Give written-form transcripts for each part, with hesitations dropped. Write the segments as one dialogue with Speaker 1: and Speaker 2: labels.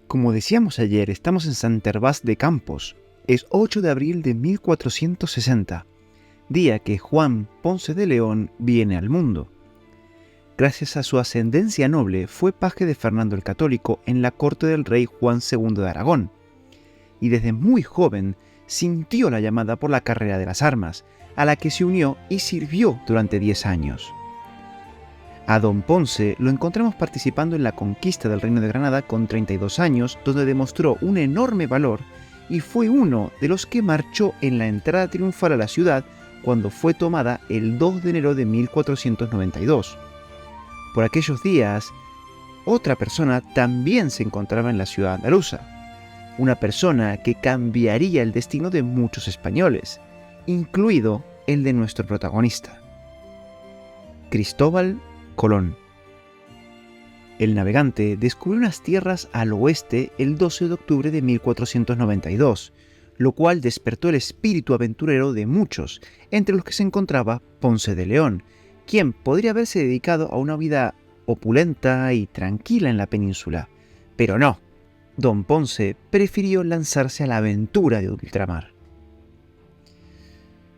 Speaker 1: Como decíamos ayer, estamos en Sant Hervás de Campos. Es 8 de abril de 1460, día que Juan Ponce de León viene al mundo. Gracias a su ascendencia noble, fue paje de Fernando el Católico en la corte del rey Juan II de Aragón, y desde muy joven sintió la llamada por la carrera de las armas, a la que se unió y sirvió durante 10 años. A don Ponce lo encontramos participando en la conquista del Reino de Granada con 32 años, donde demostró un enorme valor y fue uno de los que marchó en la entrada triunfal a la ciudad cuando fue tomada el 2 de enero de 1492. Por aquellos días, otra persona también se encontraba en la ciudad andaluza, una persona que cambiaría el destino de muchos españoles, incluido el de nuestro protagonista, Cristóbal Colón. El navegante descubrió unas tierras al oeste el 12 de octubre de 1492, lo cual despertó el espíritu aventurero de muchos, entre los que se encontraba Ponce de León, quien podría haberse dedicado a una vida opulenta y tranquila en la península. Pero no, don Ponce prefirió lanzarse a la aventura de ultramar.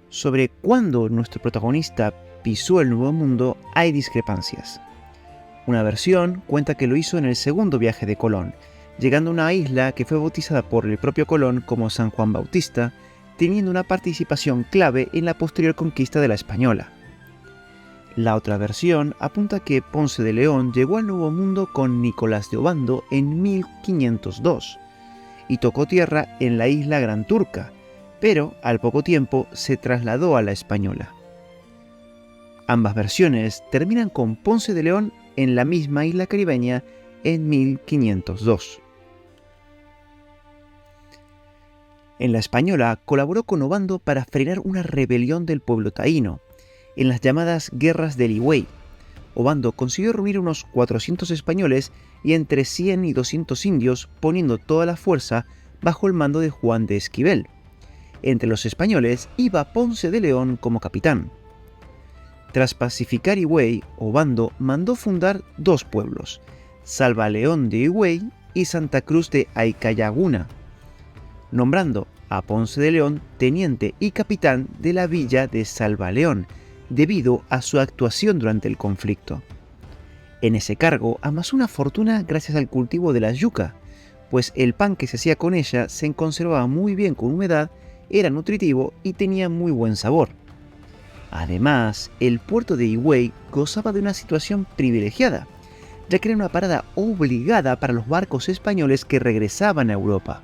Speaker 1: Sobre cuándo nuestro protagonista pisó el Nuevo Mundo hay discrepancias. Una versión cuenta que lo hizo en el segundo viaje de Colón, llegando a una isla que fue bautizada por el propio Colón como San Juan Bautista, teniendo una participación clave en la posterior conquista de la Española. La otra versión apunta que Ponce de León llegó al Nuevo Mundo con Nicolás de Obando en 1502 y tocó tierra en la isla Gran Turca, pero al poco tiempo se trasladó a la Española. Ambas versiones terminan con Ponce de León en la misma isla caribeña en 1502. En la Española colaboró con Obando para frenar una rebelión del pueblo taíno, en las llamadas Guerras del Higüey. Obando consiguió reunir unos 400 españoles y entre 100 y 200 indios, poniendo toda la fuerza bajo el mando de Juan de Esquivel. Entre los españoles iba Ponce de León como capitán. Tras pacificar Higüey, Obando mandó fundar dos pueblos, Salvaleón de Higüey y Santa Cruz de Aycayaguna, nombrando a Ponce de León teniente y capitán de la villa de Salvaleón, debido a su actuación durante el conflicto. En ese cargo amasó una fortuna gracias al cultivo de la yuca, pues el pan que se hacía con ella se conservaba muy bien con humedad, era nutritivo y tenía muy buen sabor. Además, el puerto de Higüey gozaba de una situación privilegiada, ya que era una parada obligada para los barcos españoles que regresaban a Europa.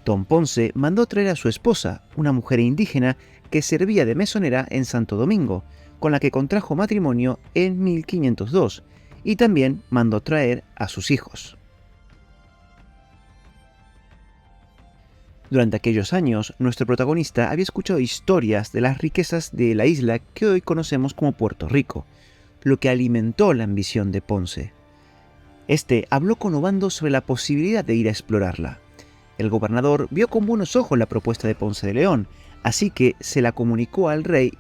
Speaker 1: Don Ponce mandó traer a su esposa, una mujer indígena que servía de mesonera en Santo Domingo, con la que contrajo matrimonio en 1502, y también mandó traer a sus hijos. Durante aquellos años, nuestro protagonista había escuchado historias de las riquezas de la isla que hoy conocemos como Puerto Rico, lo que alimentó la ambición de Ponce. Este habló con Obando sobre la posibilidad de ir a explorarla. El gobernador vio con buenos ojos la propuesta de Ponce de León, así que se la comunicó al rey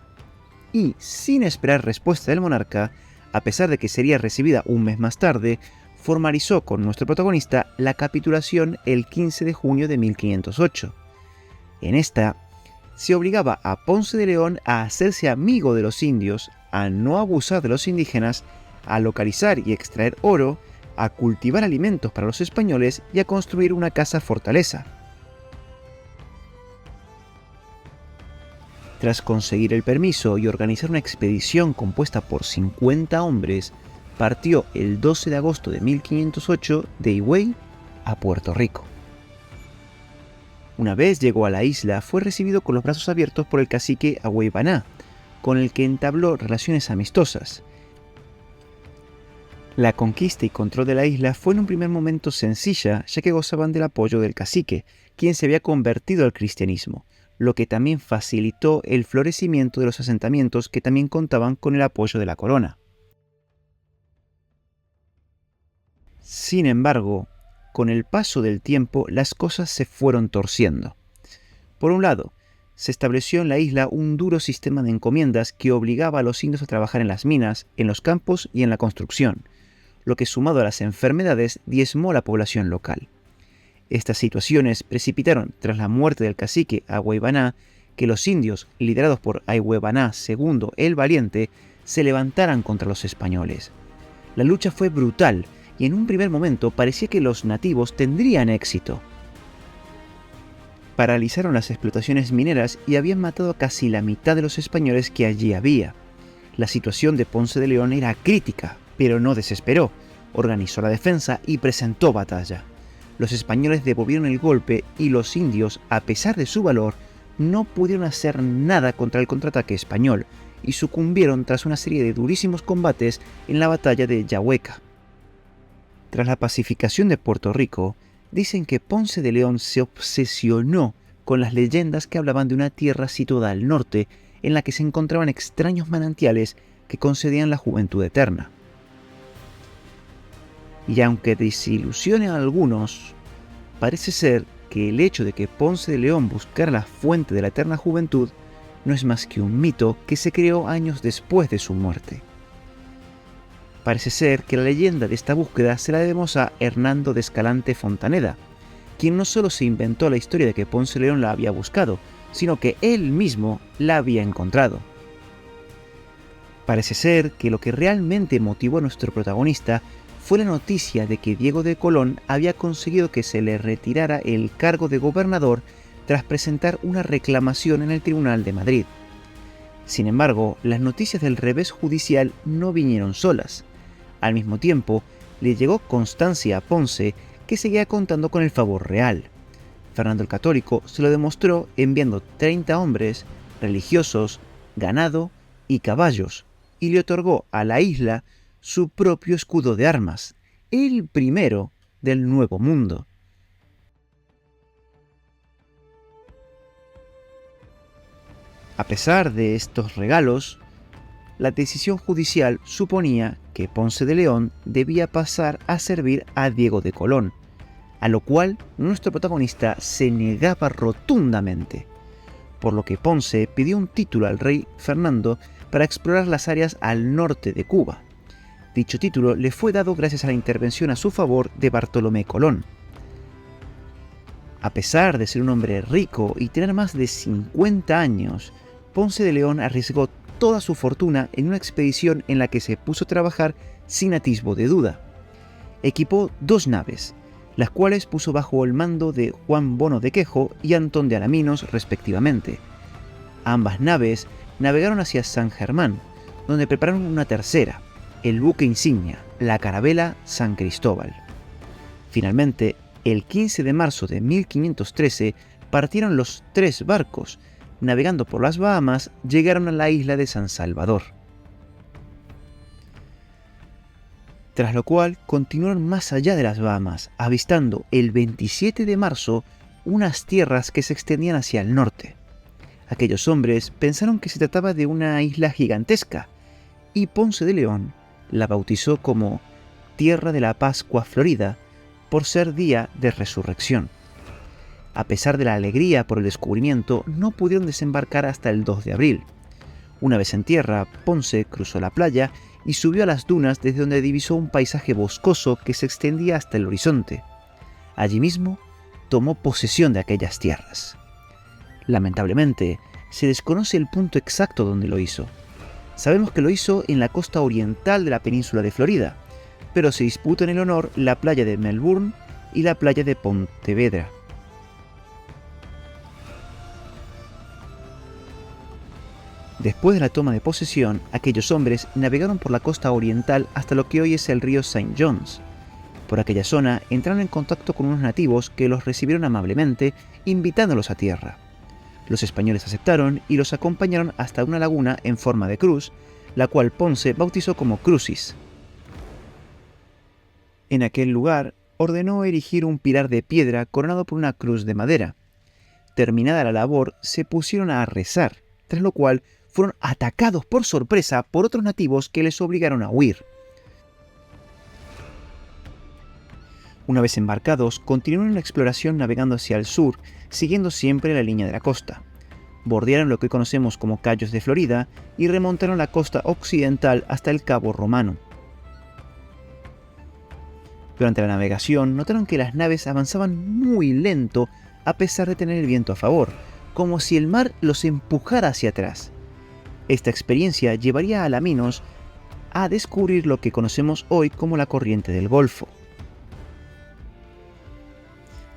Speaker 1: y, sin esperar respuesta del monarca, a pesar de que sería recibida un mes más tarde, formalizó con nuestro protagonista la capitulación el 15 de junio de 1508. En esta, se obligaba a Ponce de León a hacerse amigo de los indios, a no abusar de los indígenas, a localizar y extraer oro, a cultivar alimentos para los españoles y a construir una casa fortaleza. Tras conseguir el permiso y organizar una expedición compuesta por 50 hombres, partió el 12 de agosto de 1508 de Higüey a Puerto Rico. Una vez llegó a la isla, fue recibido con los brazos abiertos por el cacique Agüey Baná, con el que entabló relaciones amistosas. La conquista y control de la isla fue en un primer momento sencilla, ya que gozaban del apoyo del cacique, quien se había convertido al cristianismo, lo que también facilitó el florecimiento de los asentamientos que también contaban con el apoyo de la corona. Sin embargo, con el paso del tiempo las cosas se fueron torciendo. Por un lado, se estableció en la isla un duro sistema de encomiendas que obligaba a los indios a trabajar en las minas, en los campos y en la construcción, lo que sumado a las enfermedades diezmó la población local. Estas situaciones precipitaron, tras la muerte del cacique Agüeybaná, que los indios, liderados por Agüeybaná II el Valiente, se levantaran contra los españoles. La lucha fue brutal y en un primer momento parecía que los nativos tendrían éxito. Paralizaron las explotaciones mineras y habían matado a casi la mitad de los españoles que allí había. La situación de Ponce de León era crítica, pero no desesperó. Organizó la defensa y presentó batalla. Los españoles devolvieron el golpe y los indios, a pesar de su valor, no pudieron hacer nada contra el contraataque español y sucumbieron tras una serie de durísimos combates en la batalla de Yahueca. Tras la pacificación de Puerto Rico, dicen que Ponce de León se obsesionó con las leyendas que hablaban de una tierra situada al norte en la que se encontraban extraños manantiales que concedían la juventud eterna. Y aunque desilusione a algunos, parece ser que el hecho de que Ponce de León buscara la fuente de la eterna juventud no es más que un mito que se creó años después de su muerte. Parece ser que la leyenda de esta búsqueda se la debemos a Hernando de Escalante Fontaneda, quien no solo se inventó la historia de que Ponce de León la había buscado, sino que él mismo la había encontrado. Parece ser que lo que realmente motivó a nuestro protagonista fue la noticia de que Diego de Colón había conseguido que se le retirara el cargo de gobernador tras presentar una reclamación en el Tribunal de Madrid. Sin embargo, las noticias del revés judicial no vinieron solas. Al mismo tiempo, le llegó constancia a Ponce que seguía contando con el favor real. Fernando el Católico se lo demostró enviando 30 hombres, religiosos, ganado y caballos, y le otorgó a la isla su propio escudo de armas, el primero del Nuevo Mundo. A pesar de estos regalos, la decisión judicial suponía que Ponce de León debía pasar a servir a Diego de Colón, a lo cual nuestro protagonista se negaba rotundamente, por lo que Ponce pidió un título al rey Fernando para explorar las áreas al norte de Cuba. Dicho título le fue dado gracias a la intervención a su favor de Bartolomé Colón. A pesar de ser un hombre rico y tener más de 50 años, Ponce de León arriesgó toda su fortuna en una expedición en la que se puso a trabajar sin atisbo de duda. Equipó 2 naves, las cuales puso bajo el mando de Juan Bono de Quejo y Antón de Alaminos respectivamente. Ambas naves navegaron hacia San Germán, donde prepararon una tercera, el buque insignia, la carabela San Cristóbal. Finalmente, el 15 de marzo de 1513 partieron los 3 barcos. Navegando por las Bahamas, llegaron a la isla de San Salvador. Tras lo cual, continuaron más allá de las Bahamas, avistando el 27 de marzo unas tierras que se extendían hacia el norte. Aquellos hombres pensaron que se trataba de una isla gigantesca, y Ponce de León la bautizó como Tierra de la Pascua Florida, por ser día de resurrección. A pesar de la alegría por el descubrimiento, no pudieron desembarcar hasta el 2 de abril. Una vez en tierra, Ponce cruzó la playa y subió a las dunas desde donde divisó un paisaje boscoso que se extendía hasta el horizonte. Allí mismo, tomó posesión de aquellas tierras. Lamentablemente, se desconoce el punto exacto donde lo hizo. Sabemos que lo hizo en la costa oriental de la península de Florida, pero se disputa en el honor la playa de Melbourne y la playa de Pontevedra. Después de la toma de posesión, aquellos hombres navegaron por la costa oriental hasta lo que hoy es el río St. John's. Por aquella zona entraron en contacto con unos nativos que los recibieron amablemente, invitándolos a tierra. Los españoles aceptaron y los acompañaron hasta una laguna en forma de cruz, la cual Ponce bautizó como Crucis. En aquel lugar ordenó erigir un pilar de piedra coronado por una cruz de madera. Terminada la labor, se pusieron a rezar, tras lo cual fueron atacados por sorpresa por otros nativos que les obligaron a huir. Una vez embarcados, continuaron la exploración navegando hacia el sur, siguiendo siempre la línea de la costa. Bordearon lo que conocemos como Cayos de Florida y remontaron la costa occidental hasta el Cabo Romano. Durante la navegación notaron que las naves avanzaban muy lento a pesar de tener el viento a favor, como si el mar los empujara hacia atrás. Esta experiencia llevaría a Alaminos a descubrir lo que conocemos hoy como la corriente del Golfo.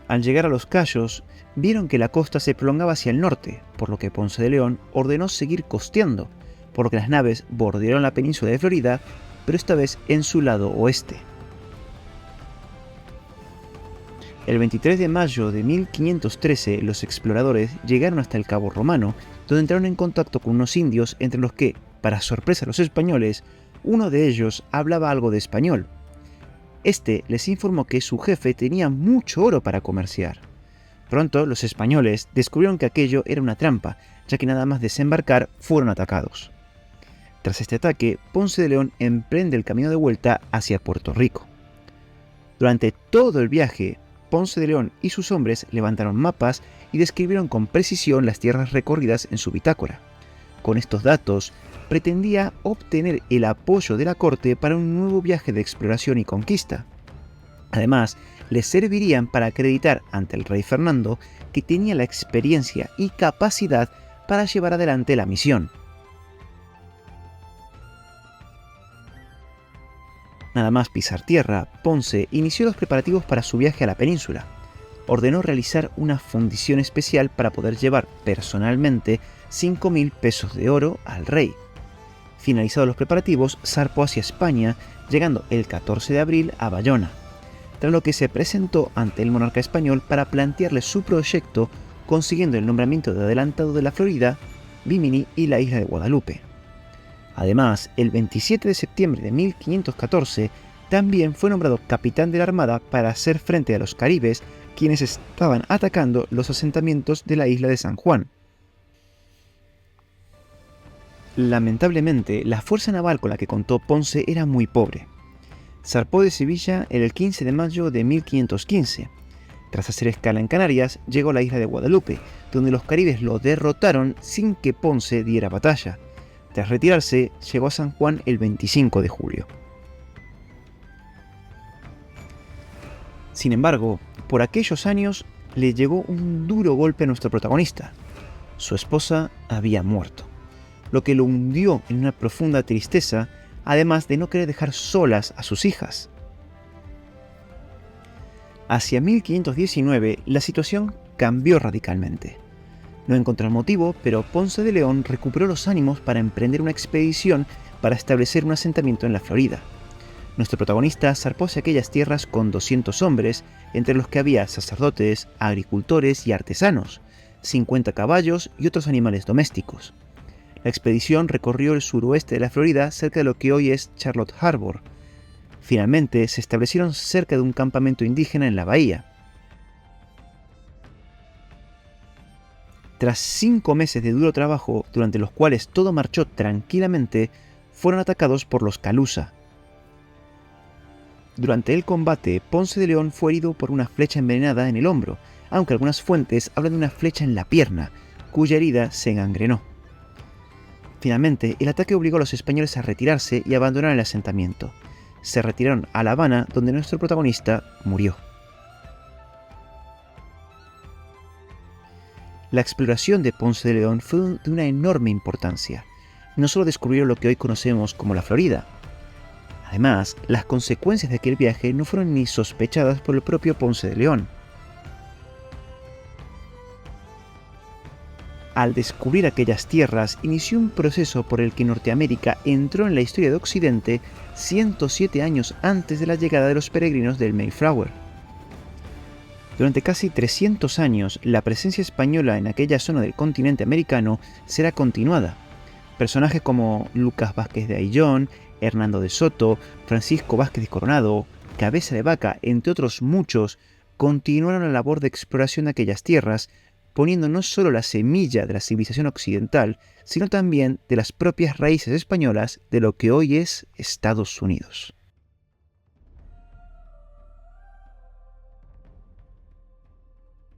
Speaker 1: Al llegar a los Cayos, vieron que la costa se prolongaba hacia el norte, por lo que Ponce de León ordenó seguir costeando, por lo que las naves bordearon la península de Florida, pero esta vez en su lado oeste. El 23 de mayo de 1513, los exploradores llegaron hasta el Cabo Romano, donde entraron en contacto con unos indios, entre los que, para sorpresa de los españoles, uno de ellos hablaba algo de español. Este les informó que su jefe tenía mucho oro para comerciar. Pronto, los españoles descubrieron que aquello era una trampa, ya que nada más desembarcar fueron atacados. Tras este ataque, Ponce de León emprende el camino de vuelta hacia Puerto Rico. Durante todo el viaje, Ponce de León y sus hombres levantaron mapas y describieron con precisión las tierras recorridas en su bitácora. Con estos datos, pretendía obtener el apoyo de la corte para un nuevo viaje de exploración y conquista. Además, les servirían para acreditar ante el rey Fernando que tenía la experiencia y capacidad para llevar adelante la misión. Nada más pisar tierra, Ponce inició los preparativos para su viaje a la península. Ordenó realizar una fundición especial para poder llevar personalmente 5.000 pesos de oro al rey. Finalizados los preparativos, zarpó hacia España, llegando el 14 de abril a Bayona, tras lo que se presentó ante el monarca español para plantearle su proyecto, consiguiendo el nombramiento de adelantado de la Florida, Bimini y la isla de Guadalupe. Además, el 27 de septiembre de 1514, también fue nombrado capitán de la Armada para hacer frente a los caribes, quienes estaban atacando los asentamientos de la isla de San Juan. Lamentablemente, la fuerza naval con la que contó Ponce era muy pobre. Zarpó de Sevilla el 15 de mayo de 1515. Tras hacer escala en Canarias, llegó a la isla de Guadalupe, donde los caribes lo derrotaron sin que Ponce diera batalla. Tras retirarse, llegó a San Juan el 25 de julio. Sin embargo, por aquellos años le llegó un duro golpe a nuestro protagonista. Su esposa había muerto, lo que lo hundió en una profunda tristeza, además de no querer dejar solas a sus hijas. Hacia 1519, la situación cambió radicalmente. No encontró el motivo, pero Ponce de León recuperó los ánimos para emprender una expedición para establecer un asentamiento en la Florida. Nuestro protagonista zarpó hacia aquellas tierras con 200 hombres, entre los que había sacerdotes, agricultores y artesanos, 50 caballos y otros animales domésticos. La expedición recorrió el suroeste de la Florida cerca de lo que hoy es Charlotte Harbor. Finalmente se establecieron cerca de un campamento indígena en la bahía. Tras 5 meses de duro trabajo, durante los cuales todo marchó tranquilamente, fueron atacados por los Calusa. Durante el combate, Ponce de León fue herido por una flecha envenenada en el hombro, aunque algunas fuentes hablan de una flecha en la pierna, cuya herida se gangrenó. Finalmente, el ataque obligó a los españoles a retirarse y abandonar el asentamiento. Se retiraron a La Habana, donde nuestro protagonista murió. La exploración de Ponce de León fue de una enorme importancia. No solo descubrieron lo que hoy conocemos como la Florida. Además, las consecuencias de aquel viaje no fueron ni sospechadas por el propio Ponce de León. Al descubrir aquellas tierras, inició un proceso por el que Norteamérica entró en la historia de Occidente 107 años antes de la llegada de los peregrinos del Mayflower. Durante casi 300 años, la presencia española en aquella zona del continente americano será continuada. Personajes como Lucas Vázquez de Ayllón, Hernando de Soto, Francisco Vázquez de Coronado, Cabeza de Vaca, entre otros muchos, continuaron la labor de exploración de aquellas tierras, poniendo no solo la semilla de la civilización occidental, sino también de las propias raíces españolas de lo que hoy es Estados Unidos.